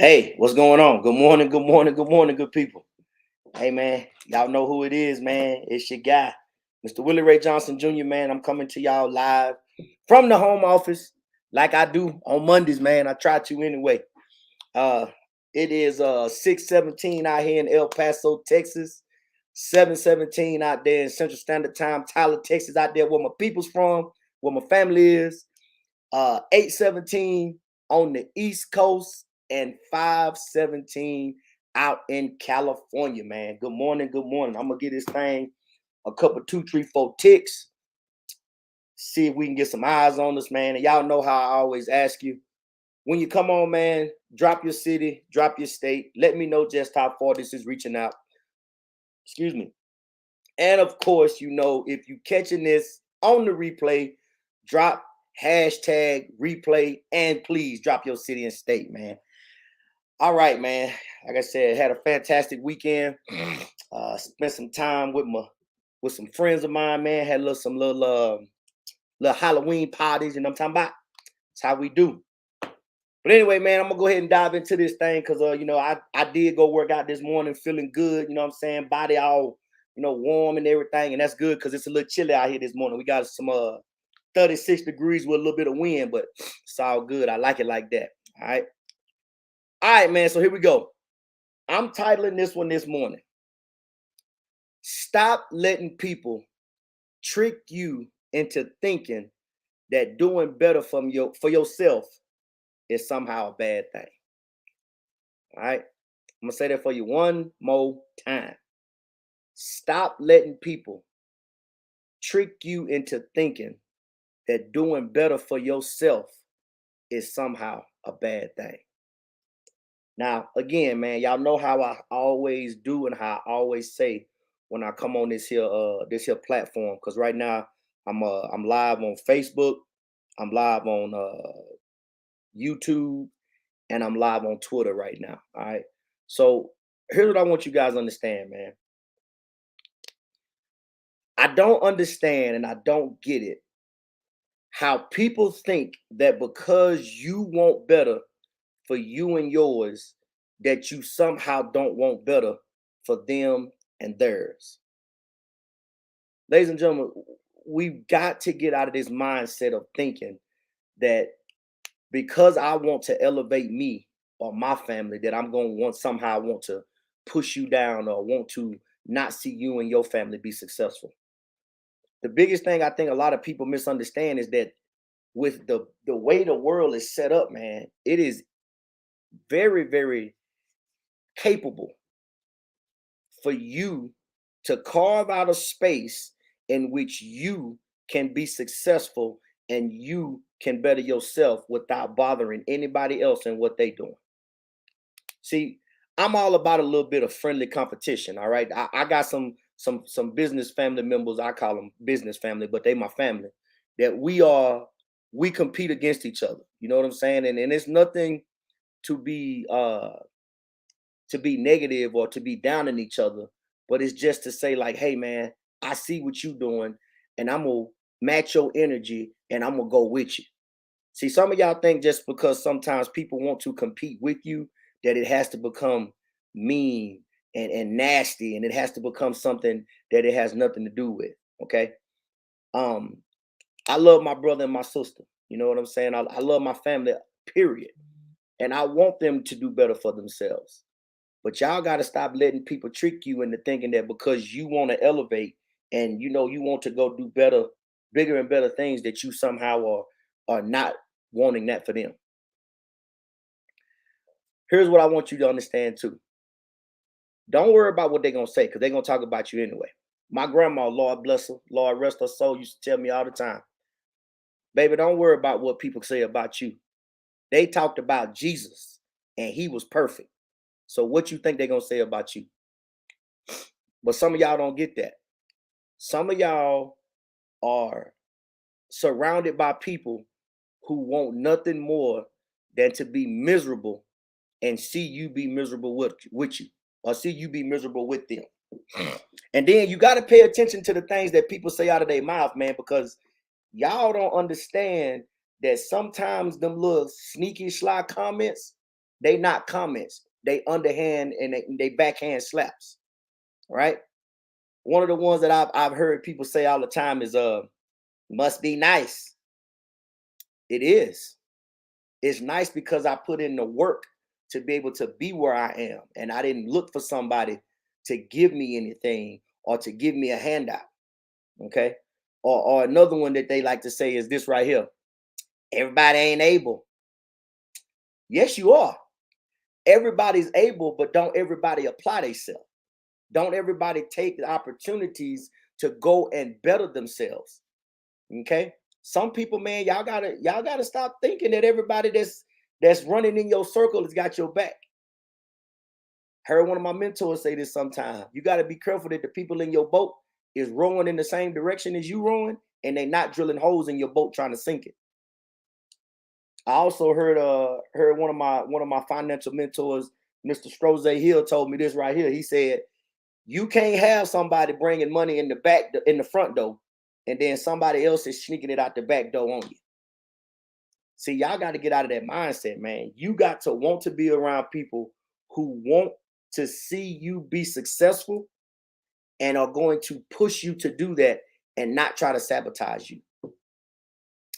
Hey, what's going on? Good morning, good morning, good morning, good people. Hey, man, y'all know who it is, man. It's your guy, Mr. Willie Ray Johnson Jr., man. I'm coming to y'all live from the home office like I do on Mondays, man. I try to anyway. Uh, it is 6:17 out here in El Paso, Texas. 7:17 out there in Central Standard Time, Tyler, Texas, out there where my people's from, where my family is. 8:17 on the East Coast and 5:17 out in California, man. Good morning, good morning. I'm gonna get this thing a couple, two, three, four ticks. See if we can get some eyes on this, man. And y'all know how I always ask you when you come on, man. Drop your city, drop your state. Let me know just how far this is reaching out. Excuse me. And of course, if you catching this on the replay, drop hashtag replay and please drop your city and state, man. All right, man. Like I said, had a fantastic weekend. Spent some time with some friends of mine, man. Had little Halloween parties, and I'm talking about that's how we do. But anyway, man, I'm gonna go ahead and dive into this thing because I did go work out this morning, feeling good. You know what I'm saying? Body all warm and everything, and that's good because it's a little chilly out here this morning. We got some 36 degrees with a little bit of wind, but it's all good. I like it like that. All right, man. So here we go. I'm titling this one this morning. Stop letting people trick you into thinking that doing better for yourself is somehow a bad thing. All right. I'm gonna say that for you one more time. Stop letting people trick you into thinking that doing better for yourself is somehow a bad thing. Now, again, man, y'all know how I always do and how I always say when I come on this here platform. Because right now I'm live on Facebook, I'm live on YouTube, and I'm live on Twitter right now. All right. So here's what I want you guys to understand, man. I don't understand and I don't get it how people think that because you want better for you and yours, that you somehow don't want better for them and theirs. Ladies and gentlemen, we've got to get out of this mindset of thinking that because I want to elevate me or my family, that I'm going to want to push you down or want to not see you and your family be successful. The biggest thing I think a lot of people misunderstand is that with the way the world is set up, man, it is very, very capable for you to carve out a space in which you can be successful and you can better yourself without bothering anybody else and what they doing. See, I'm all about a little bit of friendly competition. All right. I got some business family members. I call them business family, but they my family. That we compete against each other. You know what I'm saying? And it's nothing to be negative or to be down on each other, but it's just to say, like, hey man, I see what you doing, and I'm gonna match your energy and I'm gonna go with you. See, some of y'all think just because sometimes people want to compete with you, that it has to become mean and nasty, and it has to become something that it has nothing to do with. Okay. Um, I love my brother and my sister. You know what I'm saying? I love my family, period. And I want them to do better for themselves. But y'all got to stop letting people trick you into thinking that because you want to elevate and you want to go do better, bigger and better things, that you somehow are not wanting that for them. Here's what I want you to understand too. Don't worry about what they're gonna say because they're gonna talk about you anyway. My grandma, Lord bless her, Lord rest her soul, used to tell me all the time, baby, don't worry about what people say about you. They talked about Jesus and he was perfect. So what you think they're gonna say about you? But some of y'all don't get that. Some of y'all are surrounded by people who want nothing more than to be miserable and see you be miserable with you, or see you be miserable with them. And then you got to pay attention to the things that people say out of their mouth, man, because y'all don't understand that sometimes them little sneaky sly comments They not comments. They underhand and they backhand slaps. Right. One of the ones that I've heard people say all the time is must be nice. It is. It's nice because I put in the work to be able to be where I am. And I didn't look for somebody to give me anything or to give me a handout. Okay. Or another one that they like to say is this right here. Everybody ain't able. Yes, you are. Everybody's able, but don't everybody apply themselves. Don't everybody take the opportunities to go and better themselves. Okay. Some people, man, y'all gotta stop thinking that everybody that's running in your circle has got your back. Heard one of my mentors say this sometime. You got to be careful that the people in your boat is rowing in the same direction as you rowing, and they not drilling holes in your boat trying to sink it. I also heard one of my financial mentors, Mr. Stroze Hill, told me this right here. He said, "You can't have somebody bringing money in the front door, and then somebody else is sneaking it out the back door on you." See, y'all got to get out of that mindset, man. You got to want to be around people who want to see you be successful and are going to push you to do that and not try to sabotage you.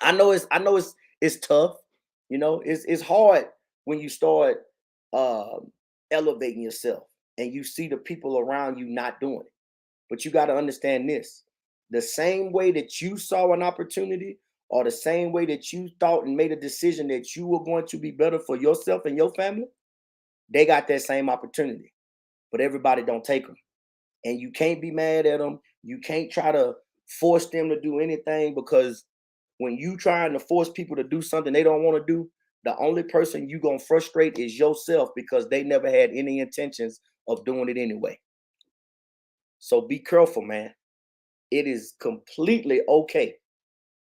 I know it's tough. It's hard when you start elevating yourself and you see the people around you not doing it. But you got to understand this. The same way that you saw an opportunity or the same way that you thought and made a decision that you were going to be better for yourself and your family, they got that same opportunity. But everybody don't take them. And you can't be mad at them. You can't try to force them to do anything, because when you trying to force people to do something they don't want to do, the only person you gonna frustrate is yourself, because they never had any intentions of doing it anyway. So be careful, man. It is completely okay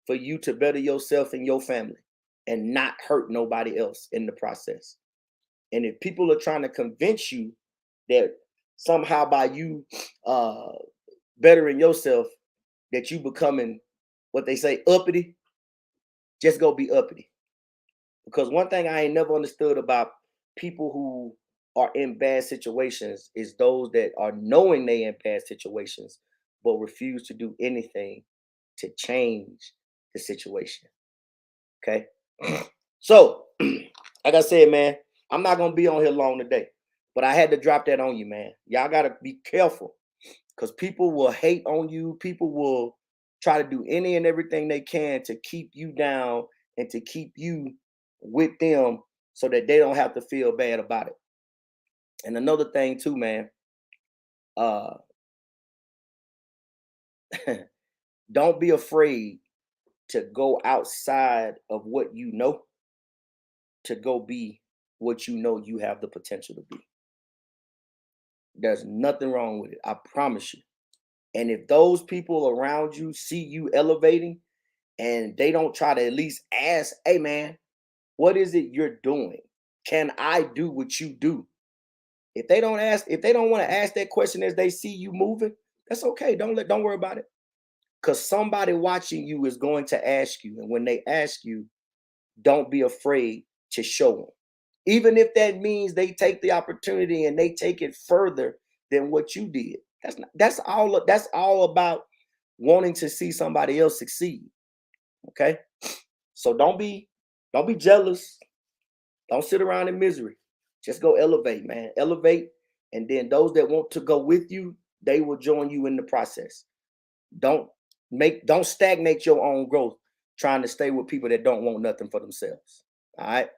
for you to better yourself and your family and not hurt nobody else in the process. And if people are trying to convince you that somehow by you uh bettering yourself that you becoming what they say uppity, just go be uppity. Because one thing I ain't never understood about people who are in bad situations is those that are knowing they in bad situations but refuse to do anything to change the situation. Okay. So, like I said, man, I'm not gonna be on here long today, but I had to drop that on you, man. Y'all gotta be careful, because people will hate on you. People will try to do any and everything they can to keep you down and to keep you with them so that they don't have to feel bad about it. And another thing too, man, uh, don't be afraid to go outside of what you know to go be what you know you have the potential to be. There's nothing wrong with it. I promise you. And if those people around you see you elevating and they don't try to at least ask, hey man, what is it you're doing? Can I do what you do? If they don't want to ask that question as they see you moving, that's okay. Don't worry about it. Because somebody watching you is going to ask you. And when they ask you, don't be afraid to show them. Even if that means they take the opportunity and they take it further than what you did. That's all about wanting to see somebody else succeed. Okay. So don't be jealous. Don't sit around in misery. Just go elevate, man. Elevate. And then those that want to go with you, they will join you in the process. Don't don't stagnate your own growth trying to stay with people that don't want nothing for themselves. All right.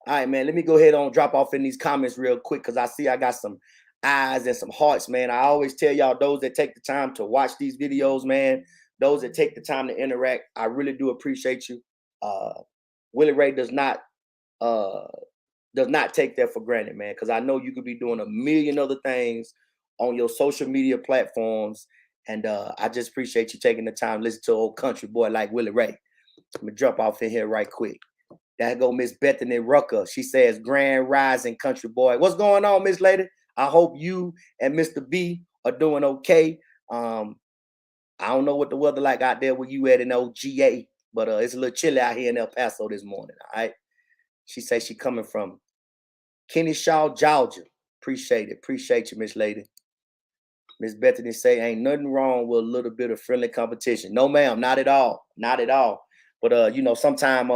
All right, man. Let me go ahead on drop off in these comments real quick, because I see I got some eyes and some hearts, man. I always tell y'all, those that take the time to watch these videos, man, those that take the time to interact, I really do appreciate you. Uh Willie Ray uh does not take that for granted, man, because I know you could be doing a million other things on your social media platforms. And I just appreciate you taking the time to listen to an old country boy like Willie Ray. I'm gonna jump off in here right quick. There go Miss Bethany Rucker. She says, Grand Rising Country Boy. What's going on, Miss Lady? I hope you and Mr. B are doing okay. I don't know what the weather like out there where you at in OGA, but it's a little chilly out here in El Paso this morning. All right. She says she coming from Kennesaw, Georgia. Appreciate it. Appreciate you, Miss Lady. Miss Bethany say, ain't nothing wrong with a little bit of friendly competition. No, ma'am, not at all. Not at all. But you know, sometimes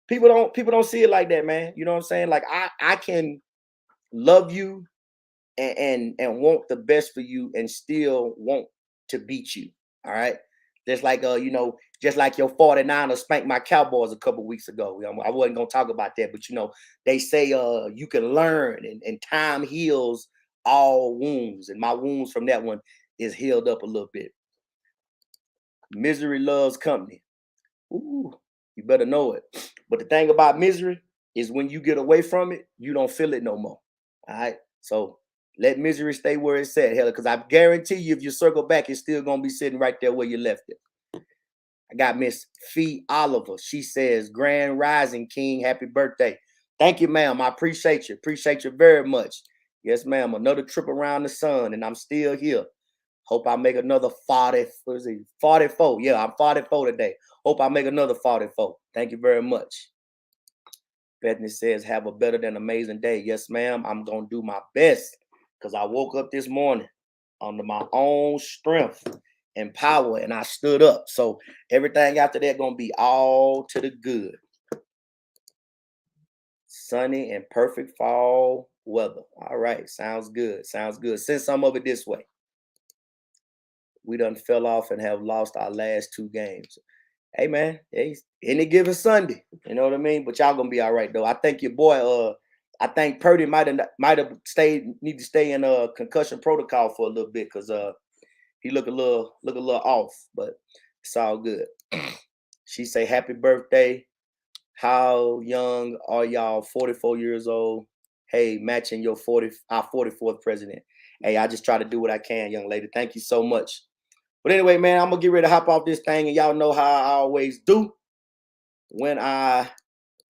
people don't see it like that, man. You know what I'm saying? Like I can love you and want the best for you and still want to beat you. All right. Just like you know, just like your 49ers spanked my Cowboys a couple weeks ago. I wasn't gonna talk about that, but you know, they say you can learn and time heals all wounds, and my wounds from that one is healed up a little bit. Misery loves company. Ooh, you better know it. But the thing about misery is when you get away from it, you don't feel it no more. All right. So let misery stay where it's at, hell, because I guarantee you, if you circle back, it's still gonna be sitting right there where you left it. I got Miss Fee Oliver. She says, Grand Rising King, happy birthday. Thank you, ma'am. I appreciate you. Appreciate you very much. Yes, ma'am. Another trip around the sun, and I'm still here. Hope I make another 40. What is it? 44. Yeah, I'm 44 today. Hope I make another 44. Thank you very much. Bethany says, have a better than amazing day. Yes, ma'am. I'm going to do my best because I woke up this morning under my own strength and power, and I stood up. So everything after that going to be all to the good. Sunny and perfect fall weather. All right. Sounds good. Sounds good. Send some of it this way. We done fell off and have lost our last 2 games. Hey man, hey, any given Sunday, you know what I mean? But y'all gonna be all right though. I think your boy, I think Purdy might have need to stay in a concussion protocol for a little bit because he look a little off, but it's all good. She say happy birthday. How young are y'all? 44 years old. Hey, matching our 44th president. Hey, I just try to do what I can, young lady. Thank you so much. But anyway, man, I'm gonna get ready to hop off this thing, and y'all know how I always do when I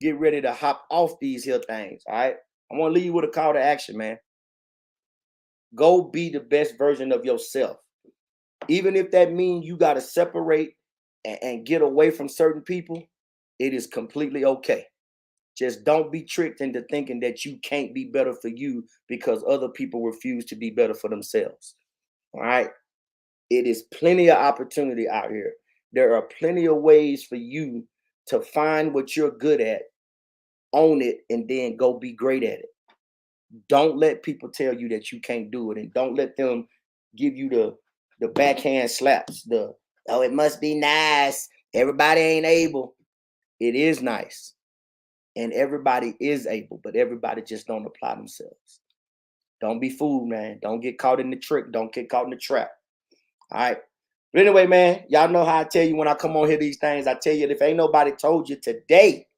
get ready to hop off these here things. All right, I want to leave you with a call to action, man. Go be the best version of yourself, even if that means you got to separate and get away from certain people. It is completely okay. Just don't be tricked into thinking that you can't be better for you because other people refuse to be better for themselves. All right. It is plenty of opportunity out here. There are plenty of ways for you to find what you're good at, own it, and then go be great at it. Don't let people tell you that you can't do it, and don't let them give you the backhand slaps. Oh, it must be nice. Everybody ain't able. It is nice, and everybody is able, but everybody just don't apply themselves. Don't be fooled, man. Don't get caught in the trick. Don't get caught in the trap. All right. But anyway, man, y'all know how I tell you when I come on here these things. I tell you, if ain't nobody told you today,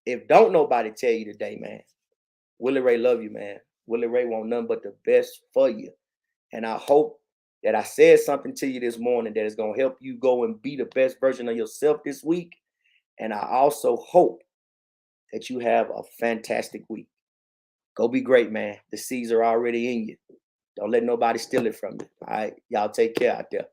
if don't nobody tell you today, man, Willie Ray love you, man. Willie Ray want nothing but the best for you. And I hope that I said something to you this morning that is going to help you go and be the best version of yourself this week. And I also hope that you have a fantastic week. Go be great, man. The seeds are already in you. Don't let nobody steal it from you. All right. Y'all take care out there.